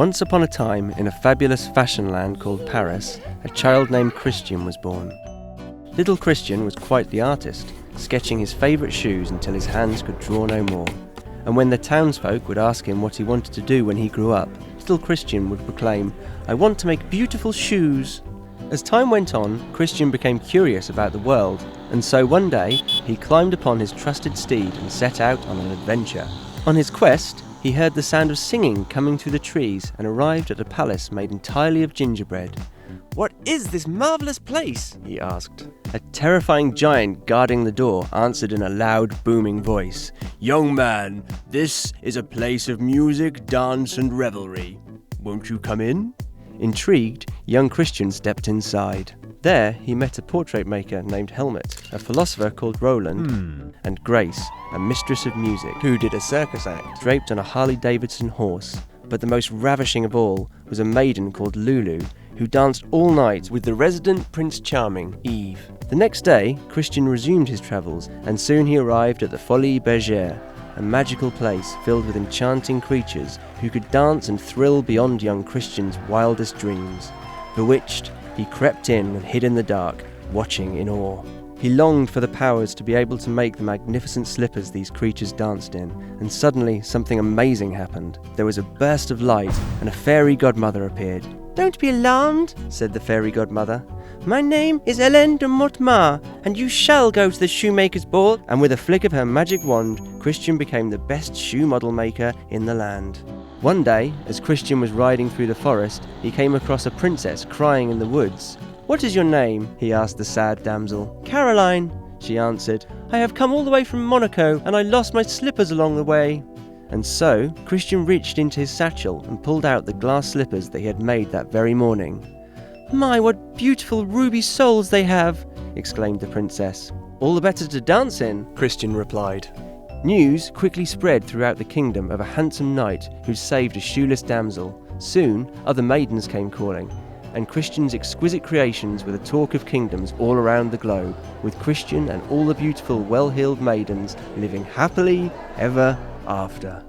Once upon a time, in a fabulous fashion land called Paris, a child named Christian was born. Little Christian was quite the artist, sketching his favourite shoes until his hands could draw no more. And when the townsfolk would ask him what he wanted to do when he grew up, little Christian would proclaim, "I want to make beautiful shoes." As time went on, Christian became curious about the world, and so one day he climbed upon his trusted steed and set out on an adventure. On his quest, he heard the sound of singing coming through the trees and arrived at a palace made entirely of gingerbread. "What is this marvellous place?" he asked. A terrifying giant guarding the door answered in a loud, booming voice, "Young man, this is a place of music, dance and revelry. Won't you come in?" Intrigued, young Christian stepped inside. There he met a portrait maker named Helmut, a philosopher called Roland, and Grace, a mistress of music, who did a circus act, draped on a Harley-Davidson horse. But the most ravishing of all was a maiden called Lulu, who danced all night with the resident Prince Charming, Eve. The next day, Christian resumed his travels, and soon he arrived at the Folies Bergère, a magical place filled with enchanting creatures who could dance and thrill beyond young Christian's wildest dreams. Bewitched, he crept in and hid in the dark, watching in awe. He longed for the powers to be able to make the magnificent slippers these creatures danced in, and suddenly something amazing happened. There was a burst of light, and a fairy godmother appeared. "Don't be alarmed," said the fairy godmother. "My name is Hélène de Mortemart, and you shall go to the shoemaker's ball." And with a flick of her magic wand, Christian became the best shoe model maker in the land. One day, as Christian was riding through the forest, he came across a princess crying in the woods. "What is your name?" he asked the sad damsel. "Caroline," she answered. "I have come all the way from Monaco, and I lost my slippers along the way." And so, Christian reached into his satchel and pulled out the glass slippers that he had made that very morning. "My, what beautiful ruby soles they have!" exclaimed the princess. "All the better to dance in," Christian replied. News quickly spread throughout the kingdom of a handsome knight who saved a shoeless damsel. Soon, other maidens came calling, and Christian's exquisite creations were the talk of kingdoms all around the globe, with Christian and all the beautiful, well-heeled maidens living happily ever after.